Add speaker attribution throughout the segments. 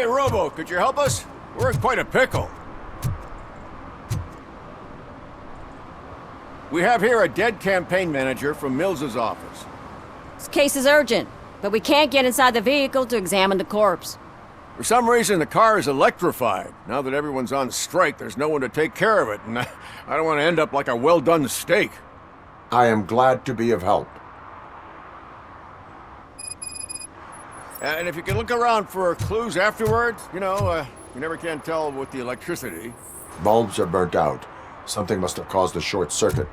Speaker 1: Hey, Robo, could you help us? We're in quite a pickle. We have here a dead campaign manager from Mills's office.
Speaker 2: This case is urgent, but we can't get inside the vehicle to examine the corpse.
Speaker 1: For some reason, the car is electrified. Now that everyone's on strike, there's no one to take care of it, and I don't want to end up like a well-done steak.
Speaker 3: I am glad to be of help.
Speaker 1: And if you can look around for clues afterwards, you never can tell with the electricity.
Speaker 3: Bulbs are burnt out. Something must have caused a short circuit.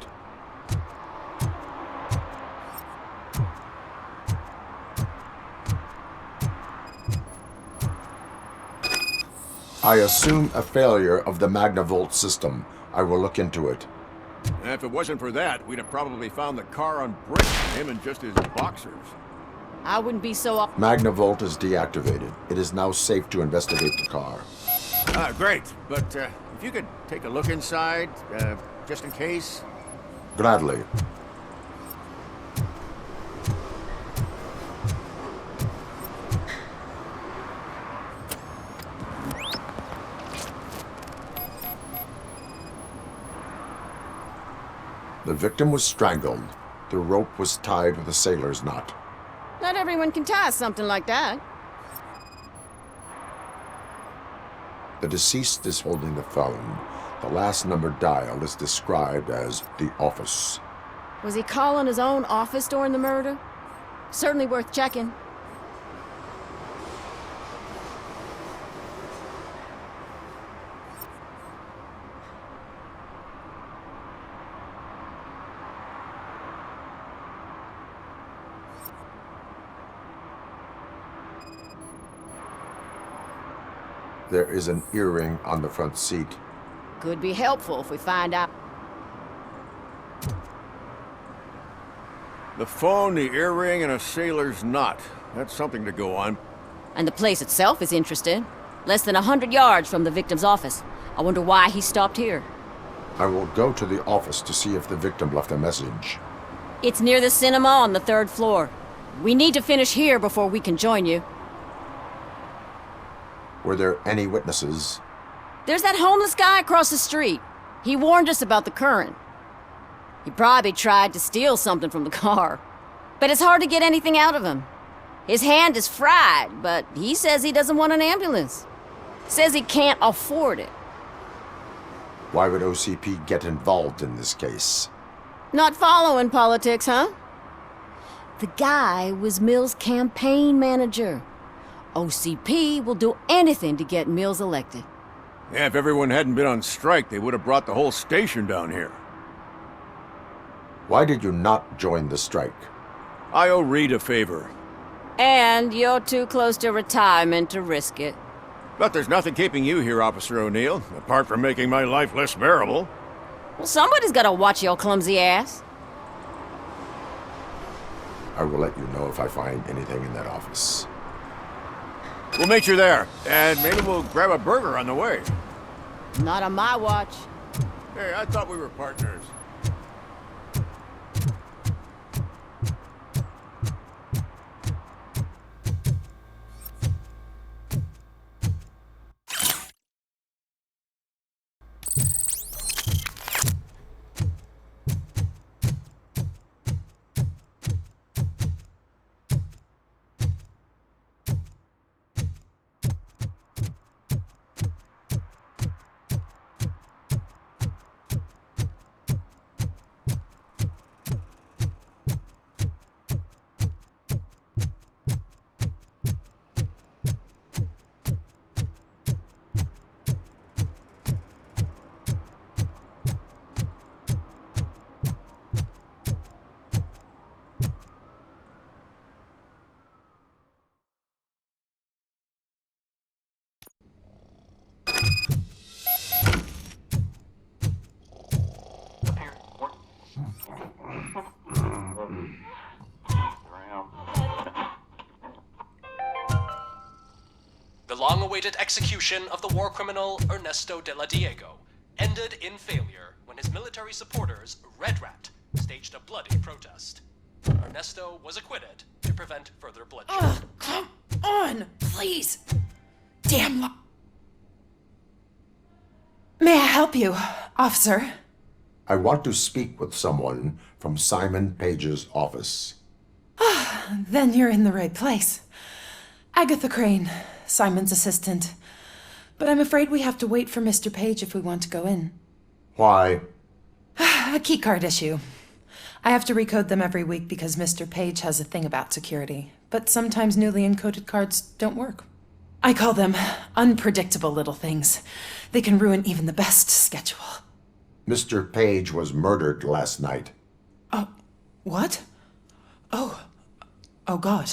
Speaker 3: I assume a failure of the Magnavolt system. I will look into it.
Speaker 1: And if it wasn't for that, we'd have probably found the car on bricks, him and just his boxers.
Speaker 2: I wouldn't be so up.
Speaker 3: Magnavolt is deactivated. It is now safe to investigate the car.
Speaker 1: Great. But if you could take a look inside, just in case.
Speaker 3: Gladly. The victim was strangled. The rope was tied with a sailor's knot.
Speaker 2: Not everyone can tie something like that.
Speaker 3: The deceased is holding the phone. The last number dialed is described as the office.
Speaker 2: Was he calling his own office during the murder? Certainly worth checking.
Speaker 3: There is an earring on the front seat.
Speaker 2: Could be helpful if we find out.
Speaker 1: The phone, the earring, and a sailor's knot. That's something to go on.
Speaker 2: And the place itself is interesting. Less than 100 yards from the victim's office. I wonder why he stopped here.
Speaker 3: I will go to the office to see if the victim left a message.
Speaker 2: It's near the cinema on the 3rd floor. We need to finish here before we can join you.
Speaker 3: Were there any witnesses?
Speaker 2: There's that homeless guy across the street. He warned us about the current. He probably tried to steal something from the car. But it's hard to get anything out of him. His hand is fried, but he says he doesn't want an ambulance. Says he can't afford it.
Speaker 3: Why would OCP get involved in this case?
Speaker 2: Not following politics, huh? The guy was Mills' campaign manager. OCP will do anything to get Mills elected.
Speaker 1: Yeah, if everyone hadn't been on strike, they would have brought the whole station down here.
Speaker 3: Why did you not join the strike?
Speaker 1: I owe Reed a favor.
Speaker 2: And you're too close to retirement to risk it.
Speaker 1: But there's nothing keeping you here, Officer O'Neill, apart from making my life less bearable.
Speaker 2: Well, somebody's gotta watch your clumsy ass.
Speaker 3: I will let you know if I find anything in that office.
Speaker 1: We'll meet you there, and maybe we'll grab a burger on the way.
Speaker 2: Not on my watch.
Speaker 1: Hey, I thought we were partners.
Speaker 4: The long-awaited execution of the war criminal Ernesto de la Diego ended in failure when his military supporters, Red Rat, staged a bloody protest. Ernesto was acquitted to prevent further bloodshed.
Speaker 5: Come on, please. Damn May I help you, officer?
Speaker 3: I want to speak with someone from Simon Page's office.
Speaker 5: Then you're in the right place. Agatha Crane, Simon's assistant. But I'm afraid we have to wait for Mr. Page if we want to go in.
Speaker 3: Why?
Speaker 5: A keycard issue. I have to recode them every week because Mr. Page has a thing about security. But sometimes newly encoded cards don't work. I call them unpredictable little things. They can ruin even the best schedule.
Speaker 3: Mr. Page was murdered last night.
Speaker 5: What? Oh God.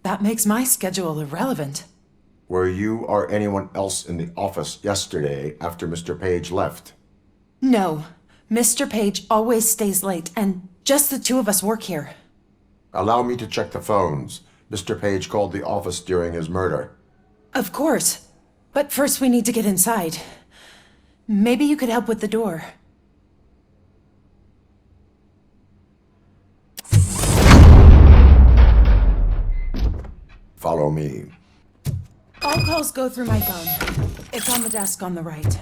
Speaker 5: That makes my schedule irrelevant.
Speaker 3: Were you or anyone else in the office yesterday after Mr. Page left?
Speaker 5: No. Mr. Page always stays late, and just the two of us work here.
Speaker 3: Allow me to check the phones. Mr. Page called the office during his murder.
Speaker 5: Of course. But first we need to get inside. Maybe you could help with the door.
Speaker 3: Follow me.
Speaker 5: All calls go through my phone. It's on the desk on the right.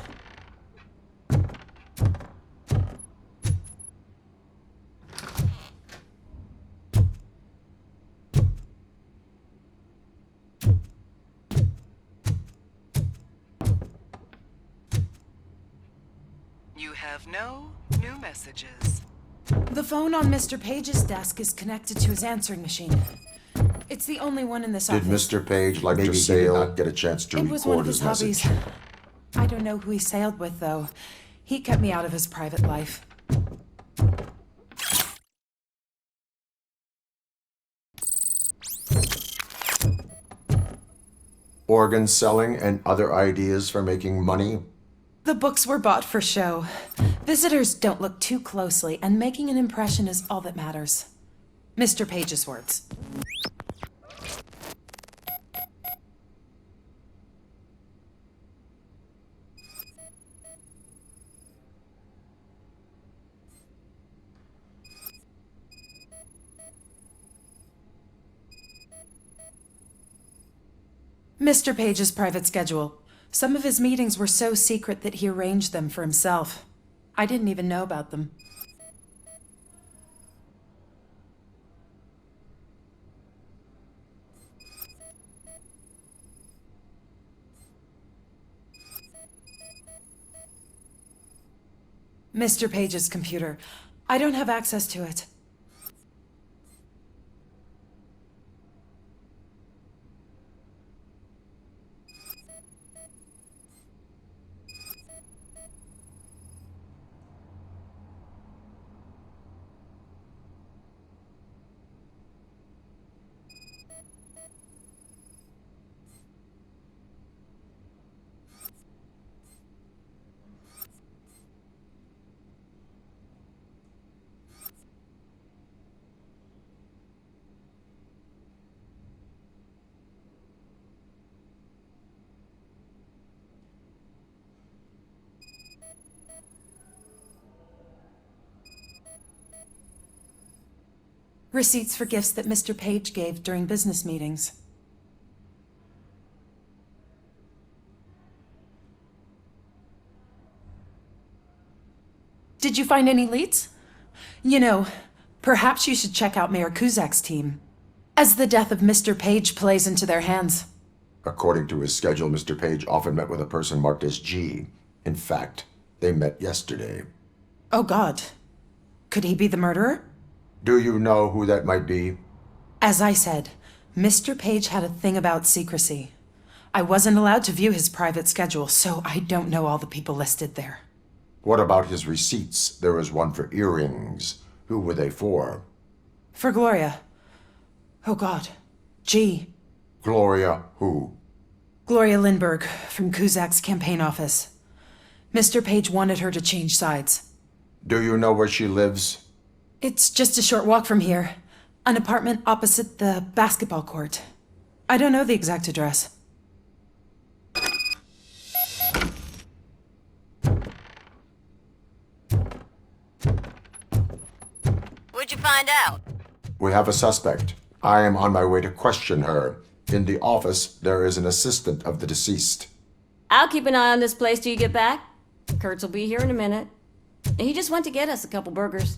Speaker 6: You have no new messages.
Speaker 5: The phone on Mr. Page's desk is connected to his answering machine. It's the only one in this
Speaker 3: Did
Speaker 5: office.
Speaker 3: Mr. Page like to sail? Not get a chance to
Speaker 5: It was one
Speaker 3: record
Speaker 5: of his
Speaker 3: message.
Speaker 5: hobbies. I don't know who he sailed with, though. He kept me out of his private life.
Speaker 3: Organ selling and other ideas for making money?
Speaker 5: The books were bought for show. Visitors don't look too closely, and making an impression is all that matters. Mr. Page's words. Mr. Page's private schedule. Some of his meetings were so secret that he arranged them for himself. I didn't even know about them. Mr. Page's computer. I don't have access to it. Receipts for gifts that Mr. Page gave during business meetings. Did you find any leads? You know, perhaps you should check out Mayor Kuzak's team, as the death of Mr. Page plays into their hands.
Speaker 3: According to his schedule, Mr. Page often met with a person marked as G. In fact, they met yesterday.
Speaker 5: Oh God. Could he be the murderer?
Speaker 3: Do you know who that might be?
Speaker 5: As I said, Mr. Page had a thing about secrecy. I wasn't allowed to view his private schedule, so I don't know all the people listed there.
Speaker 3: What about his receipts? There was one for earrings. Who were they for?
Speaker 5: For Gloria. Oh God. G.
Speaker 3: Gloria who?
Speaker 5: Gloria Lindbergh, from Kuzak's campaign office. Mr. Page wanted her to change sides.
Speaker 3: Do you know where she lives?
Speaker 5: It's just a short walk from here. An apartment opposite the basketball court. I don't know the exact address.
Speaker 2: What'd you find out?
Speaker 3: We have a suspect. I am on my way to question her. In the office, there is an assistant of the deceased.
Speaker 2: I'll keep an eye on this place till you get back. Kurtz will be here in a minute. He just went to get us a couple burgers.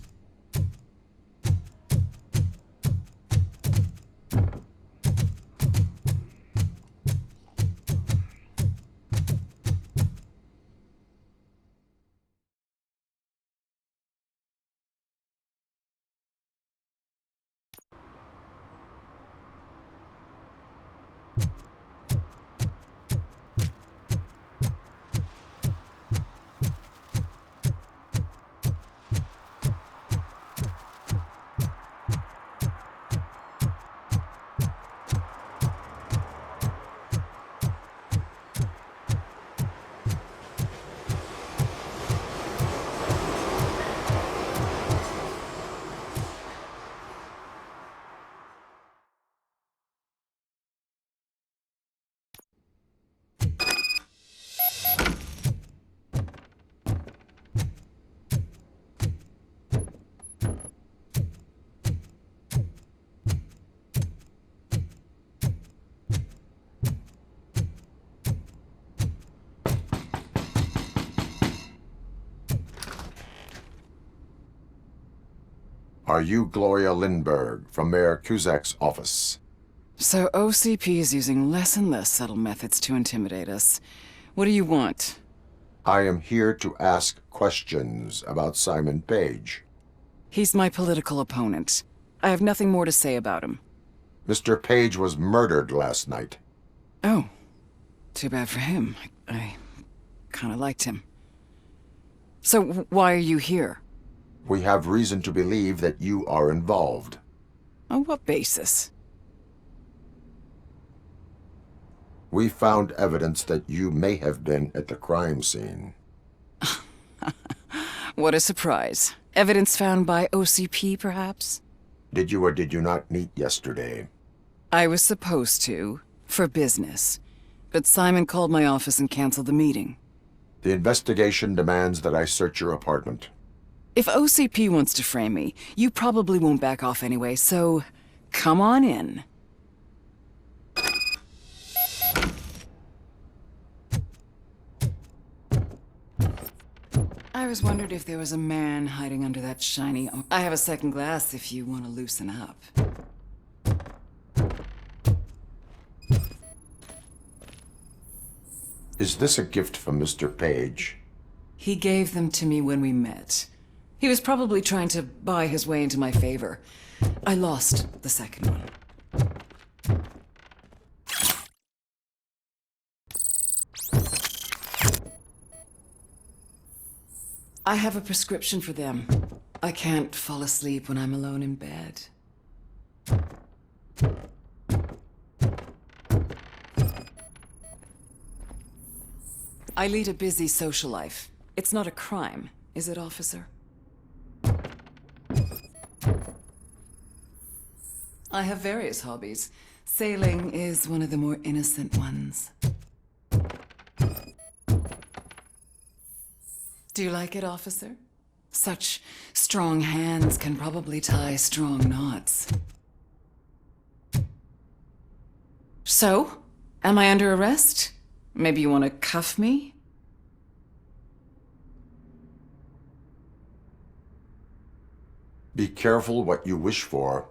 Speaker 3: Are you Gloria Lindbergh from Mayor Cusack's office?
Speaker 7: So OCP is using less and less subtle methods to intimidate us. What do you want?
Speaker 3: I am here to ask questions about Simon Page.
Speaker 7: He's my political opponent. I have nothing more to say about him.
Speaker 3: Mr. Page was murdered last night.
Speaker 7: Oh, too bad for him. I kind of liked him. So why are you here?
Speaker 3: We have reason to believe that you are involved.
Speaker 7: On what basis?
Speaker 3: We found evidence that you may have been at the crime scene.
Speaker 7: What a surprise. Evidence found by OCP, perhaps?
Speaker 3: Did you or did you not meet yesterday?
Speaker 7: I was supposed to, for business. But Simon called my office and canceled the meeting.
Speaker 3: The investigation demands that I search your apartment.
Speaker 7: If OCP wants to frame me, you probably won't back off anyway, so come on in. I was wondering if there was a man hiding under that shiny... I have a second glass if you want to loosen up.
Speaker 3: Is this a gift from Mr. Page?
Speaker 7: He gave them to me when we met. He was probably trying to buy his way into my favor. I lost the second one. I have a prescription for them. I can't fall asleep when I'm alone in bed. I lead a busy social life. It's not a crime, is it, officer? I have various hobbies. Sailing is one of the more innocent ones. Do you like it, officer? Such strong hands can probably tie strong knots. So, am I under arrest? Maybe you want to cuff me?
Speaker 3: Be careful what you wish for.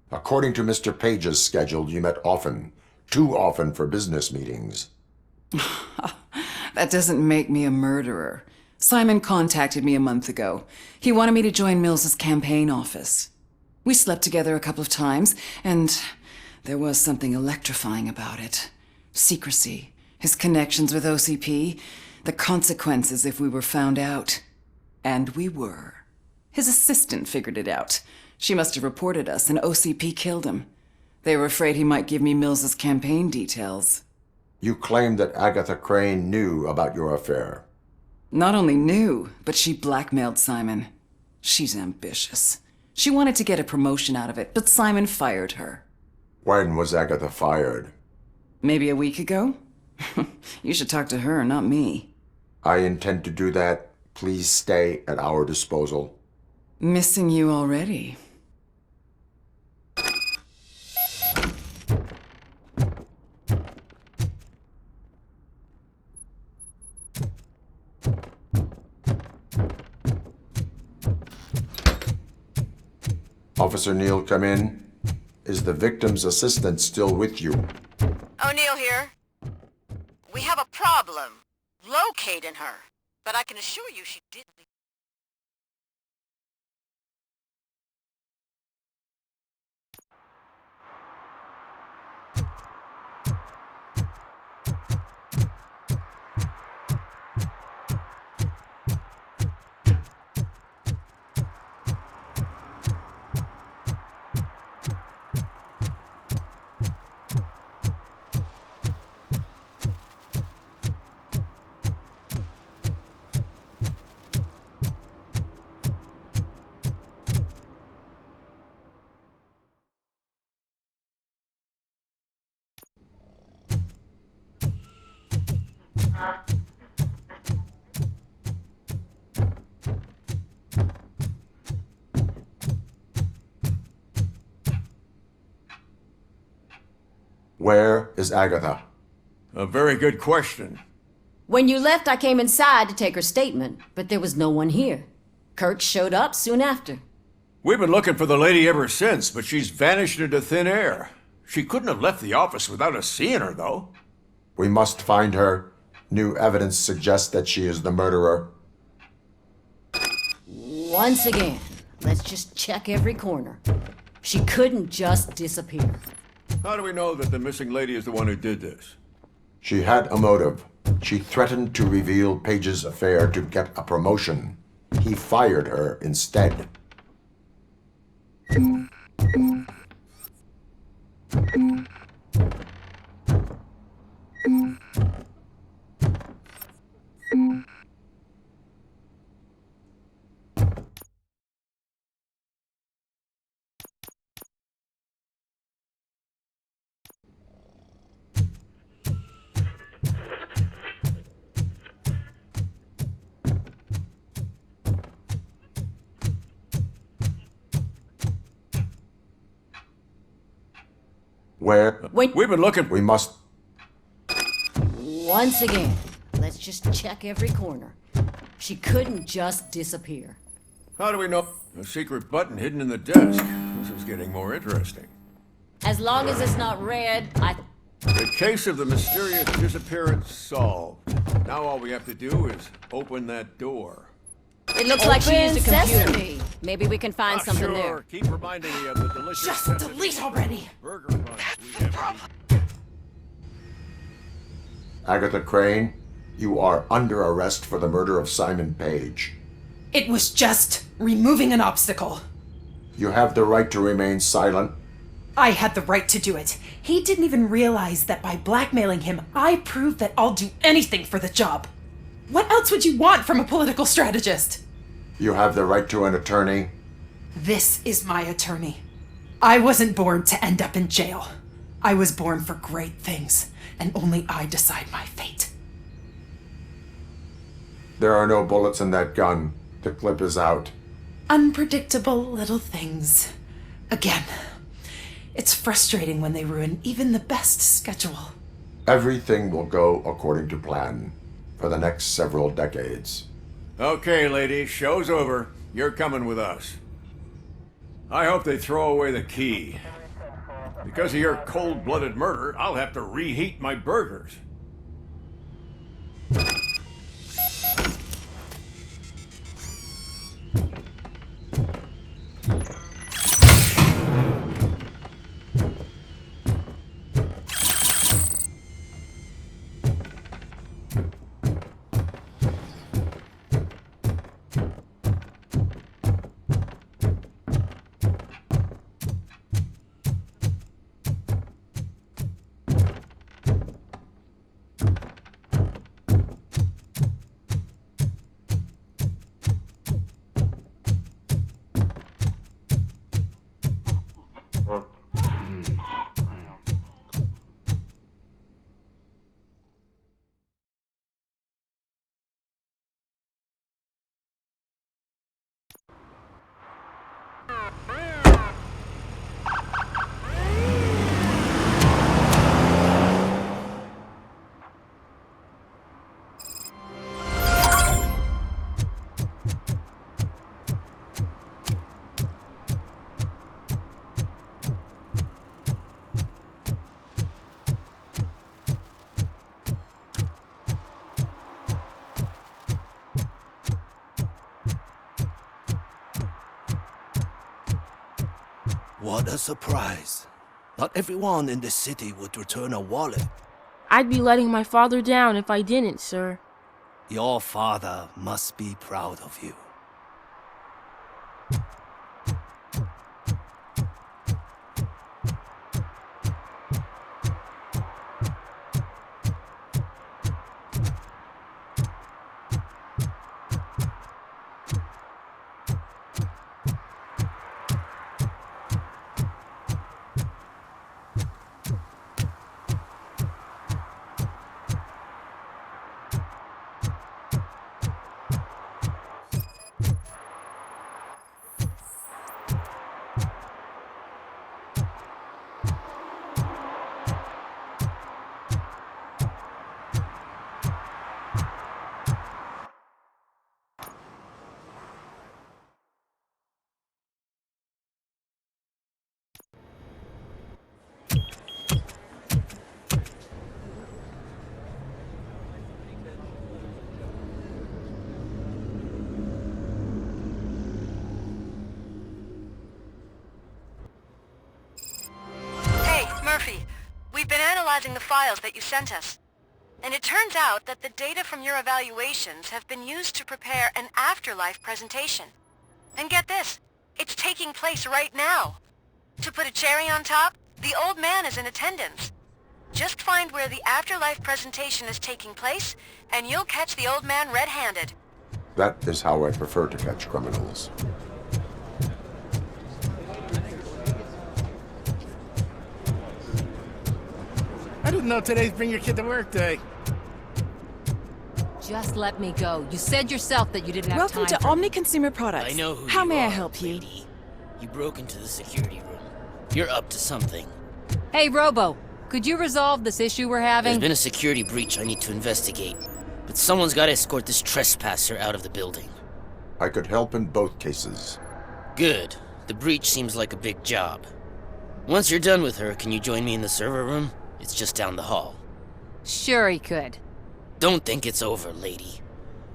Speaker 3: According to Mr. Page's schedule, you met often. Too often for business meetings.
Speaker 7: That doesn't make me a murderer. Simon contacted me a month ago. He wanted me to join Mills's campaign office. We slept together a couple of times, and there was something electrifying about it. Secrecy, his connections with OCP, the consequences if we were found out. And we were. His assistant figured it out. She must have reported us, and OCP killed him. They were afraid he might give me Mills's campaign details.
Speaker 3: You claimed that Agatha Crane knew about your affair.
Speaker 7: Not only knew, but she blackmailed Simon. She's ambitious. She wanted to get a promotion out of it, but Simon fired her.
Speaker 3: When was Agatha fired?
Speaker 7: Maybe a week ago? You should talk to her, not me.
Speaker 3: I intend to do that. Please stay at our disposal.
Speaker 7: Missing you already.
Speaker 3: Officer Neal, come in. Is the victim's assistant still with you?
Speaker 8: O'Neill here. We have a problem locating her, but I can assure you she didn't.
Speaker 3: Where is Agatha?
Speaker 1: A very good question.
Speaker 2: When you left, I came inside to take her statement, but there was no one here. Kurt showed up soon after.
Speaker 1: We've been looking for the lady ever since, but she's vanished into thin air. She couldn't have left the office without us seeing her, though.
Speaker 3: We must find her. New evidence suggests that she is the murderer.
Speaker 2: Once again, let's just check every corner. She couldn't just disappear.
Speaker 1: How do we know that the missing lady is the one who did this?
Speaker 3: She had a motive. She threatened to reveal Page's affair to get a promotion. He fired her instead. Where?
Speaker 2: Wait,
Speaker 1: We've been looking.
Speaker 3: We must.
Speaker 2: once again, let's just check every corner. She couldn't just disappear.
Speaker 1: How do we know? A secret button hidden in the desk. This is getting more interesting.
Speaker 2: As long as it's not red,
Speaker 1: The case of the mysterious disappearance solved. Now all we have to do is open that door.
Speaker 2: It looks like she used a computer.
Speaker 9: Sesame.
Speaker 2: Maybe we can find something
Speaker 1: sure.
Speaker 2: there.
Speaker 1: Keep reminding me of the delicious
Speaker 5: Just
Speaker 1: sesame
Speaker 5: delete already!
Speaker 1: burger buns we have eaten.
Speaker 3: Agatha Crane, you are under arrest for the murder of Simon Page.
Speaker 5: It was just removing an obstacle.
Speaker 3: You have the right to remain silent.
Speaker 5: I had the right to do it. He didn't even realize that by blackmailing him, I proved that I'll do anything for the job. What else would you want from a political strategist?
Speaker 3: You have the right to an attorney.
Speaker 5: This is my attorney. I wasn't born to end up in jail. I was born for great things, and only I decide my fate.
Speaker 3: There are no bullets in that gun. The clip is out.
Speaker 5: Unpredictable little things. Again, it's frustrating when they ruin even the best schedule.
Speaker 3: Everything will go according to plan for the next several decades.
Speaker 1: Okay, lady, show's over. You're coming with us. I hope they throw away the key. Because of your cold-blooded murder, I'll have to reheat my burgers.
Speaker 9: What a surprise. Not everyone in the city would return a wallet.
Speaker 10: I'd be letting my father down if I didn't, sir.
Speaker 9: Your father must be proud of you.
Speaker 8: Murphy, we've been analyzing the files that you sent us. And it turns out that the data from your evaluations have been used to prepare an afterlife presentation. And get this, it's taking place right now. To put a cherry on top, the old man is in attendance. Just find where the afterlife presentation is taking place, and you'll catch the old man red-handed.
Speaker 3: That is how I prefer to catch criminals.
Speaker 11: I didn't know today's Bring Your Kid to Work Day.
Speaker 2: Just let me go. You said yourself that you didn't have
Speaker 12: Welcome
Speaker 2: time
Speaker 12: to Omni Consumer Products.
Speaker 13: I know who
Speaker 12: How
Speaker 13: you
Speaker 12: may I
Speaker 13: are,
Speaker 12: help you?
Speaker 13: lady. You broke into the security room. You're up to something.
Speaker 2: Hey, Robo, could you resolve this issue we're
Speaker 13: There's
Speaker 2: having?
Speaker 13: been a security breach I need to investigate, but someone's got to escort this trespasser out of the building.
Speaker 3: I could help in both cases.
Speaker 13: Good. The breach seems like a big job. Once you're done with her, can you join me in the server room? It's just down the hall.
Speaker 2: Sure he could.
Speaker 13: Don't think it's over, lady.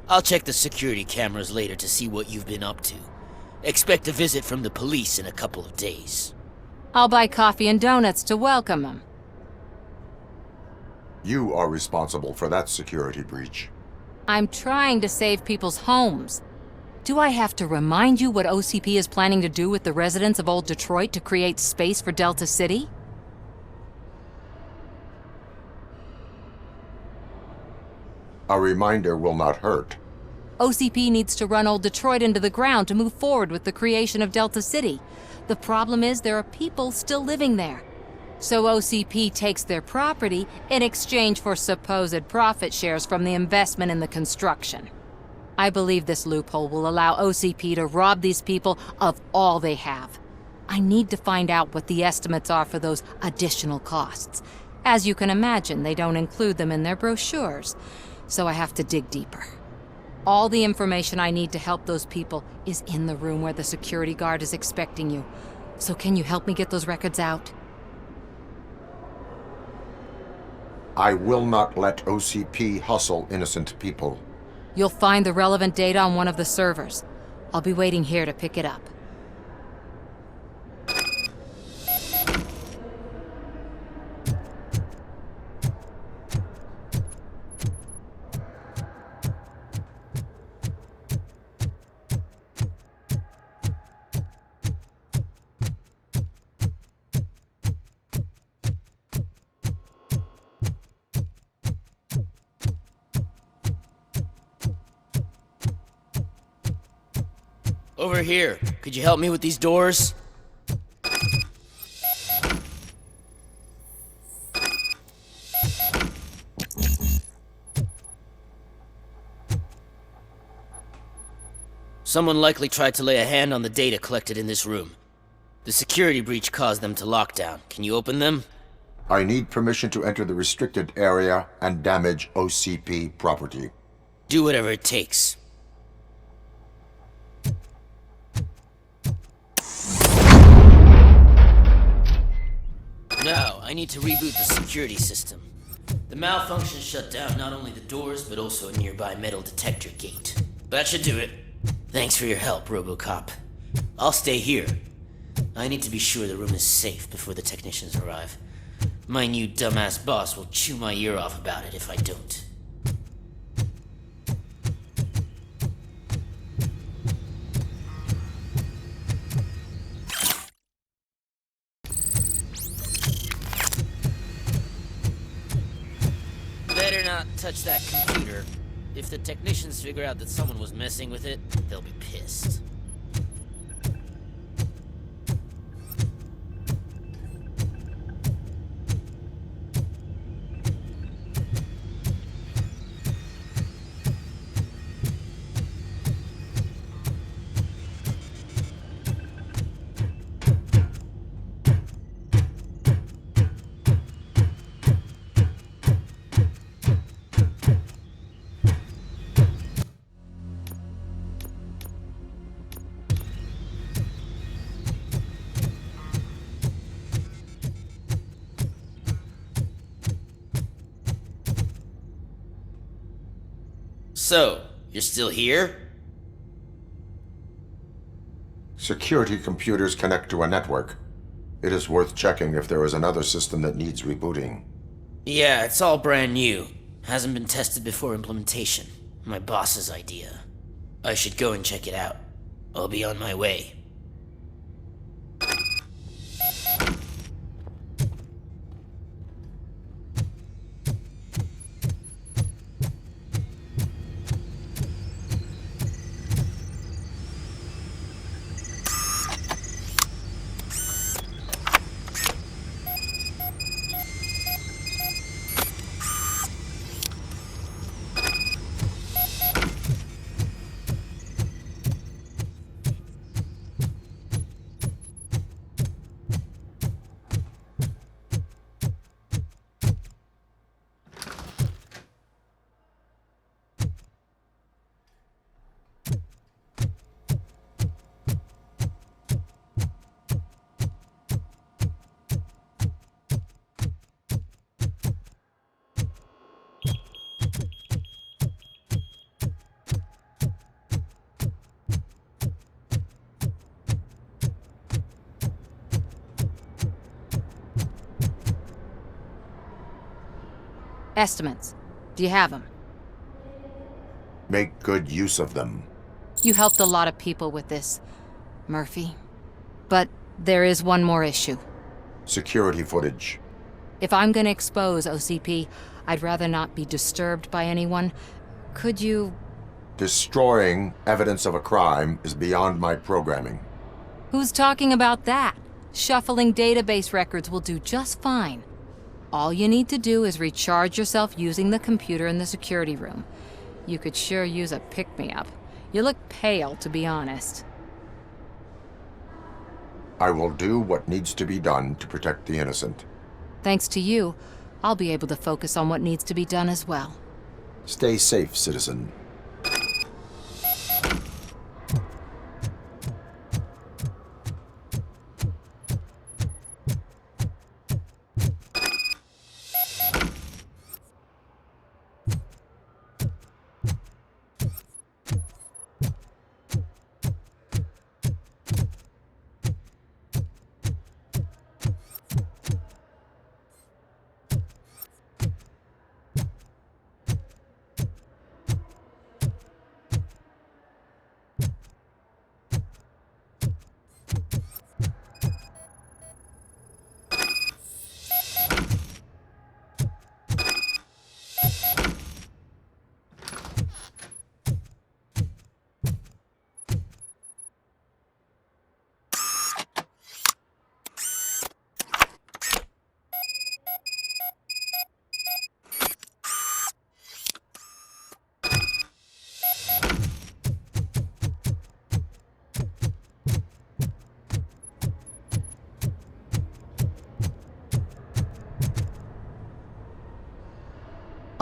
Speaker 13: I'll check the security cameras later to see what you've been up to. Expect a visit from the police in a couple of days.
Speaker 2: I'll buy coffee and donuts to welcome him.
Speaker 3: You are responsible for that security breach.
Speaker 2: I'm trying to save people's homes. Do I have to remind you what OCP is planning to do with the residents of Old Detroit to create space for Delta City?
Speaker 3: A reminder will not hurt.
Speaker 2: OCP needs to run Old Detroit into the ground to move forward with the creation of Delta City. The problem is there are people still living there. So OCP takes their property in exchange for supposed profit shares from the investment in the construction. I believe this loophole will allow OCP to rob these people of all they have. I need to find out what the estimates are for those additional costs. As you can imagine, they don't include them in their brochures, so I have to dig deeper. All the information I need to help those people is in the room where the security guard is expecting you. So can you help me get those records out?
Speaker 3: I will not let OCP hustle innocent people.
Speaker 2: You'll find the relevant data on one of the servers. I'll be waiting here to pick it up.
Speaker 13: Over here. Could you help me with these doors? Someone likely tried to lay a hand on the data collected in this room. The security breach caused them to lock down. Can you open them?
Speaker 3: I need permission to enter the restricted area and damage OCP property.
Speaker 13: Do whatever it takes. Now, I need to reboot the security system. The malfunction shut down not only the doors, but also a nearby metal detector gate. That should do it. Thanks for your help, Robocop. I'll stay here. I need to be sure the room is safe before the technicians arrive. My new dumbass boss will chew my ear off about it if I don't. Better not touch that computer. If the technicians figure out that someone was messing with it, they'll be pissed. So, you're still here?
Speaker 3: Security computers connect to a network. It is worth checking if there is another system that needs rebooting.
Speaker 13: Yeah, it's all brand new. Hasn't been tested before implementation. My boss's idea. I should go and check it out. I'll be on my way.
Speaker 12: Estimates. Do you have them?
Speaker 3: Make good use of them.
Speaker 12: You helped a lot of people with this, Murphy. But there is one more issue.
Speaker 3: Security footage.
Speaker 12: If I'm gonna expose OCP, I'd rather not be disturbed by anyone. Could you...
Speaker 3: Destroying evidence of a crime is beyond my programming.
Speaker 12: Who's talking about that? Shuffling database records will do just fine. All you need to do is recharge yourself using the computer in the security room. You could sure use a pick-me-up. You look pale, to be honest.
Speaker 3: I will do what needs to be done to protect the innocent.
Speaker 12: Thanks to you, I'll be able to focus on what needs to be done as well.
Speaker 3: Stay safe, citizen.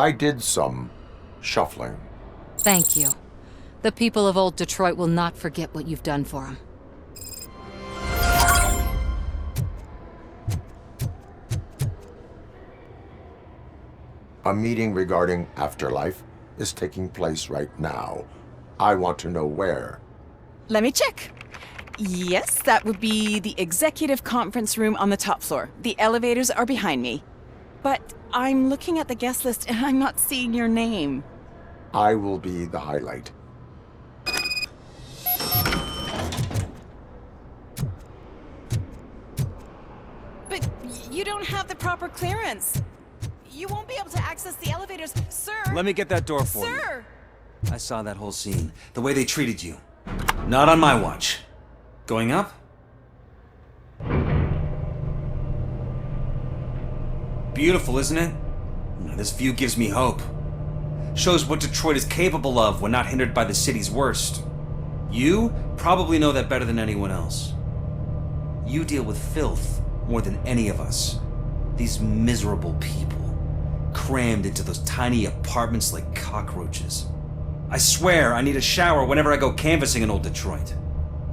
Speaker 3: I did some shuffling.
Speaker 12: Thank you. The people of old Detroit will not forget what you've done for them.
Speaker 3: A meeting regarding afterlife is taking place right now. I want to know where.
Speaker 14: Let me check. Yes, that would be the executive conference room on the top floor. The elevators are behind me. But I'm looking at the guest list and I'm not seeing your name.
Speaker 3: I will be the highlight.
Speaker 14: But you don't have the proper clearance. You won't be able to access the elevators, sir.
Speaker 15: Let me get that door for you.
Speaker 14: Sir!
Speaker 15: I saw that whole scene. The way they treated you. Not on my watch. Going up? Beautiful, isn't it? This view gives me hope. Shows what Detroit is capable of when not hindered by the city's worst. You probably know that better than anyone else. You deal with filth more than any of us. These miserable people, crammed into those tiny apartments like cockroaches. I swear I need a shower whenever I go canvassing in old Detroit.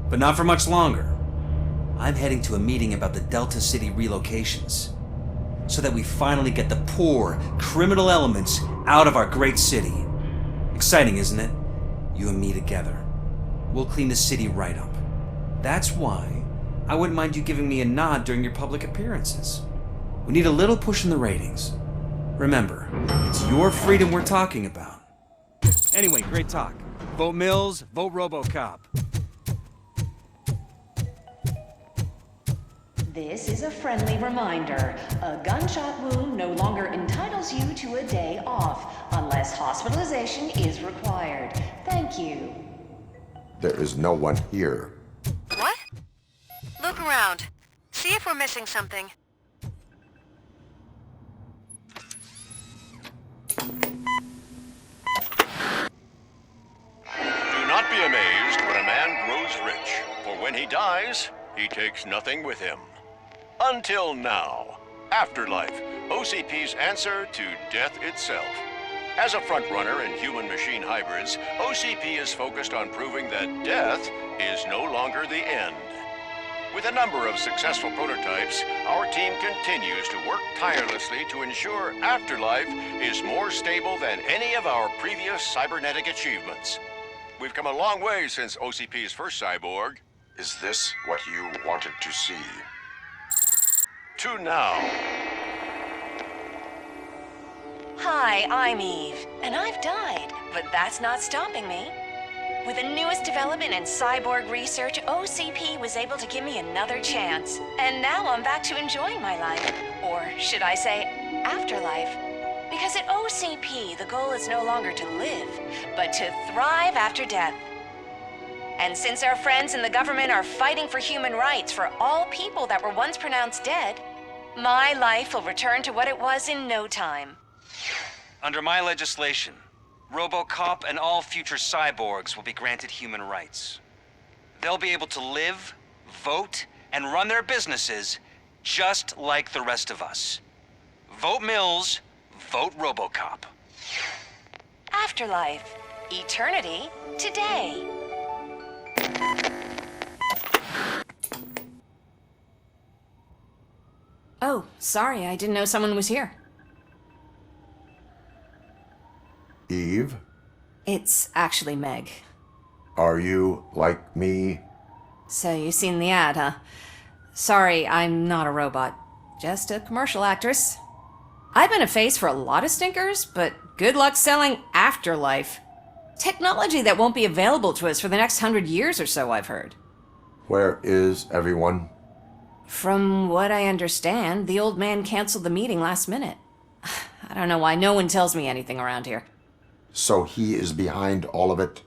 Speaker 15: But not for much longer. I'm heading to a meeting about the Delta City relocations, so that we finally get the poor, criminal elements out of our great city. Exciting, isn't it? You and me together. We'll clean the city right up. That's why I wouldn't mind you giving me a nod during your public appearances. We need a little push in the ratings. Remember, it's your freedom we're talking about. Anyway, great talk. Vote Mills, vote Robocop.
Speaker 16: This is a friendly reminder. A gunshot wound no longer entitles you to a day off, unless hospitalization is required. Thank you.
Speaker 3: There is no one here.
Speaker 8: What? Look around. See if we're missing something.
Speaker 1: Do not be amazed when a man grows rich, for when he dies, he takes nothing with him. Until now. Afterlife, OCP's answer to death itself. As a frontrunner in human-machine hybrids, OCP is focused on proving that death is no longer the end. With a number of successful prototypes, our team continues to work tirelessly to ensure Afterlife is more stable than any of our previous cybernetic achievements. We've come a long way since OCP's first cyborg.
Speaker 3: Is this what you wanted to see?
Speaker 1: To now.
Speaker 16: Hi, I'm Eve, and I've died, but that's not stopping me. With the newest development in cyborg research, OCP was able to give me another chance. And now I'm back to enjoying my life. Or should I say, afterlife. Because at OCP, the goal is no longer to live, but to thrive after death. And since our friends in the government are fighting for human rights for all people that were once pronounced dead, my life will return to what it was in no time.
Speaker 15: Under my legislation, Robocop and all future cyborgs will be granted human rights. They'll be able to live, vote, and run their businesses just like the rest of us. Vote Mills, vote Robocop.
Speaker 16: Afterlife. Eternity. Today.
Speaker 2: Oh, sorry, I didn't know someone was here.
Speaker 3: Eve?
Speaker 2: It's actually Meg.
Speaker 3: Are you like me?
Speaker 2: So you've seen the ad, huh? Sorry, I'm not a robot. Just a commercial actress. I've been a face for a lot of stinkers, but good luck selling Afterlife. Technology that won't be available to us for the next 100 years or so, I've heard.
Speaker 3: Where is everyone?
Speaker 2: From what I understand, the old man canceled the meeting last minute. I don't know why no one tells me anything around here.
Speaker 3: So he is behind all of it?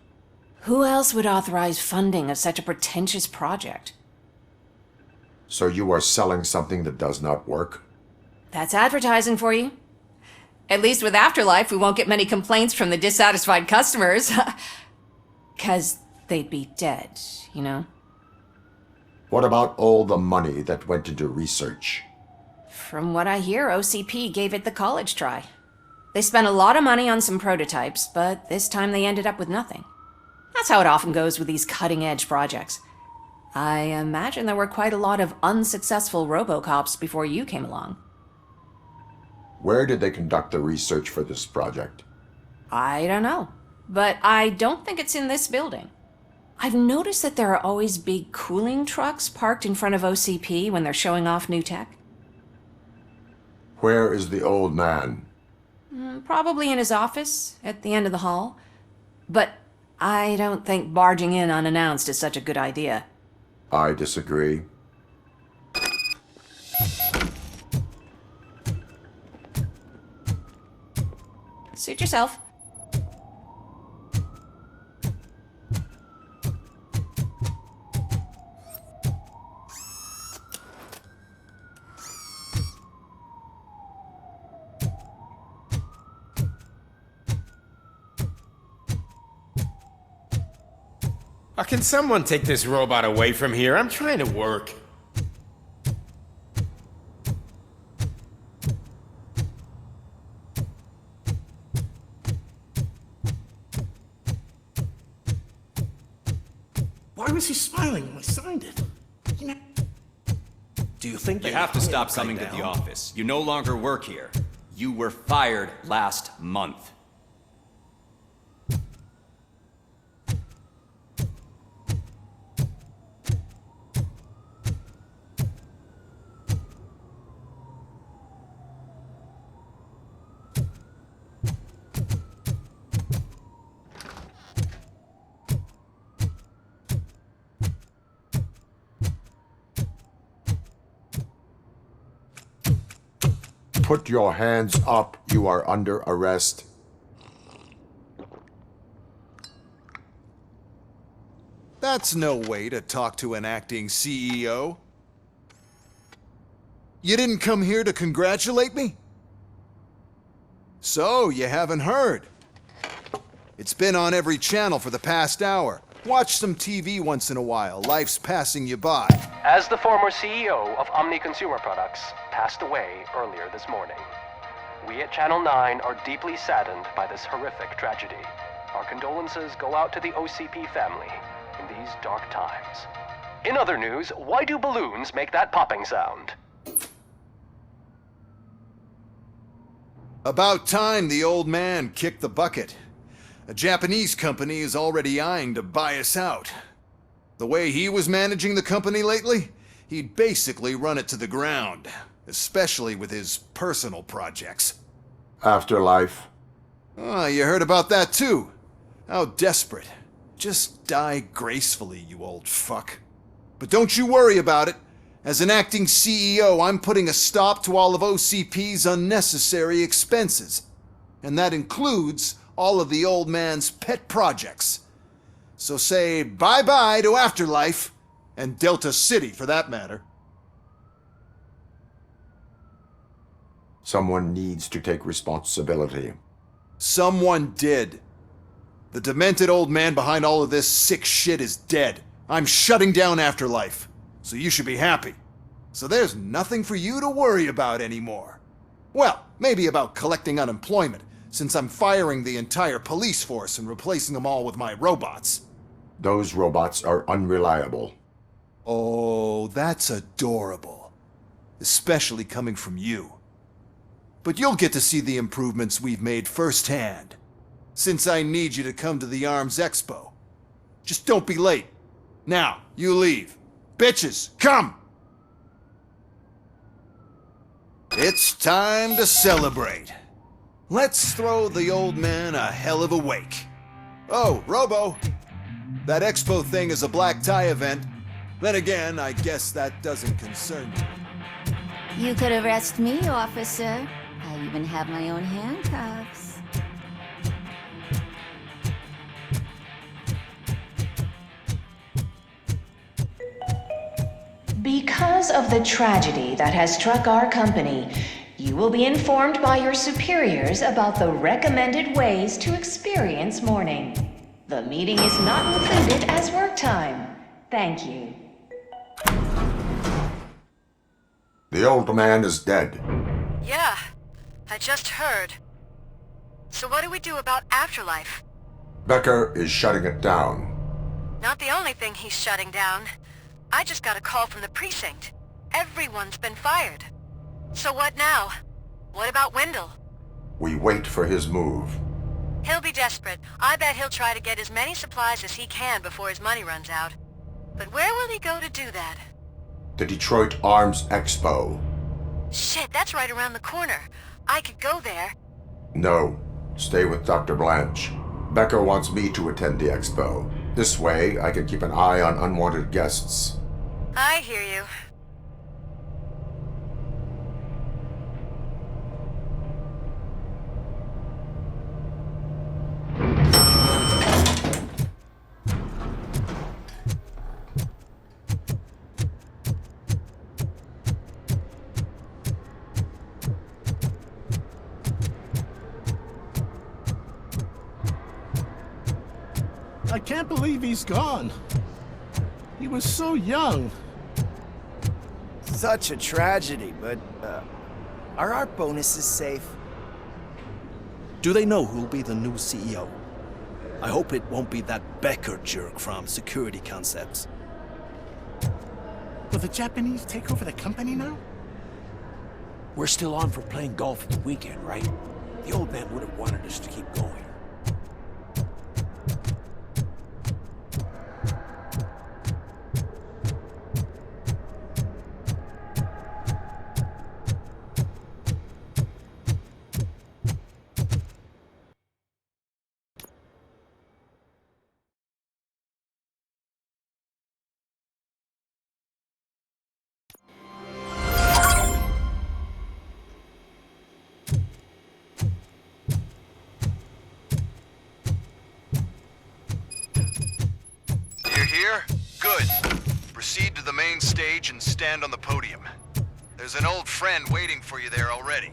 Speaker 2: Who else would authorize funding of such a pretentious project?
Speaker 3: So you are selling something that does not work?
Speaker 2: That's advertising for you. At least with Afterlife, we won't get many complaints from the dissatisfied customers. 'Cause they'd be dead, you know?
Speaker 3: What about all the money that went into research?
Speaker 2: From what I hear, OCP gave it the college try. They spent a lot of money on some prototypes, but this time they ended up with nothing. That's how it often goes with these cutting-edge projects. I imagine there were quite a lot of unsuccessful Robocops before you came along.
Speaker 3: Where did they conduct the research for this project?
Speaker 2: I don't know, but I don't think it's in this building.
Speaker 17: I've noticed that there are always big cooling trucks parked in front of OCP when they're showing off new tech.
Speaker 3: Where is the old man?
Speaker 17: Probably in his office, at the end of the hall. But I don't think barging in unannounced is such a good idea.
Speaker 3: I disagree.
Speaker 17: Suit yourself.
Speaker 18: Can someone take this robot away from here? I'm trying to work.
Speaker 11: Why was he smiling when I signed it? You know...
Speaker 15: Do you think you have to stop coming to the office? You no longer work here. You were fired last month.
Speaker 3: Put your hands up. You are under arrest.
Speaker 19: That's no way to talk to an acting CEO. You didn't come here to congratulate me? So, you haven't heard. It's been on every channel for the past hour. Watch some TV once in a while. Life's passing you by.
Speaker 4: As the former CEO of Omni Consumer Products passed away earlier this morning, we at Channel 9 are deeply saddened by this horrific tragedy. Our condolences go out to the OCP family in these dark times. In other news, why do balloons make that popping sound?
Speaker 19: About time the old man kicked the bucket. A Japanese company is already eyeing to buy us out. The way he was managing the company lately, he'd basically run it to the ground, especially with his personal projects.
Speaker 3: Afterlife.
Speaker 19: Oh, you heard about that too. How desperate. Just die gracefully, you old fuck. But don't you worry about it. As an acting CEO, I'm putting a stop to all of OCP's unnecessary expenses. And that includes all of the old man's pet projects. So say bye-bye to Afterlife, and Delta City for that matter.
Speaker 3: Someone needs to take responsibility.
Speaker 19: Someone did. The demented old man behind all of this sick shit is dead. I'm shutting down Afterlife, so you should be happy. So there's nothing for you to worry about anymore. Well, maybe about collecting unemployment, since I'm firing the entire police force and replacing them all with my robots.
Speaker 3: Those robots are unreliable.
Speaker 19: Oh, that's adorable. Especially coming from you. But you'll get to see the improvements we've made firsthand, since I need you to come to the Arms Expo. Just don't be late. Now, you leave. Bitches, come! It's time to celebrate. Let's throw the old man a hell of a wake. Oh, Robo! That expo thing is a black tie event. Then again, I guess that doesn't concern you.
Speaker 2: You could arrest me, officer. I even have my own handcuffs.
Speaker 16: Because of the tragedy that has struck our company, you will be informed by your superiors about the recommended ways to experience mourning. The meeting is not included as work time. Thank you.
Speaker 3: The old man is dead.
Speaker 8: Yeah, I just heard. So what do we do about Afterlife?
Speaker 3: Becker is shutting it down.
Speaker 8: Not the only thing he's shutting down. I just got a call from the precinct. Everyone's been fired. So what now? What about Wendell?
Speaker 3: We wait for his move.
Speaker 8: He'll be desperate. I bet he'll try to get as many supplies as he can before his money runs out. But where will he go to do that?
Speaker 3: The Detroit Arms Expo.
Speaker 8: Shit, that's right around the corner. I could go there.
Speaker 3: No, stay with Dr. Blanche. Becca wants me to attend the expo. This way, I can keep an eye on unwanted guests.
Speaker 8: I hear you.
Speaker 11: I can't believe he's gone. He was so young.
Speaker 20: Such a tragedy, but, are our bonuses safe?
Speaker 9: Do they know who'll be the new CEO? I hope it won't be that Becker jerk from Security Concepts.
Speaker 11: Will the Japanese take over the company now?
Speaker 21: We're still on for playing golf at the weekend, right? The old man would have wanted us to keep going.
Speaker 19: Here? Good. Proceed to the main stage and stand on the podium. There's an old friend waiting for you there already.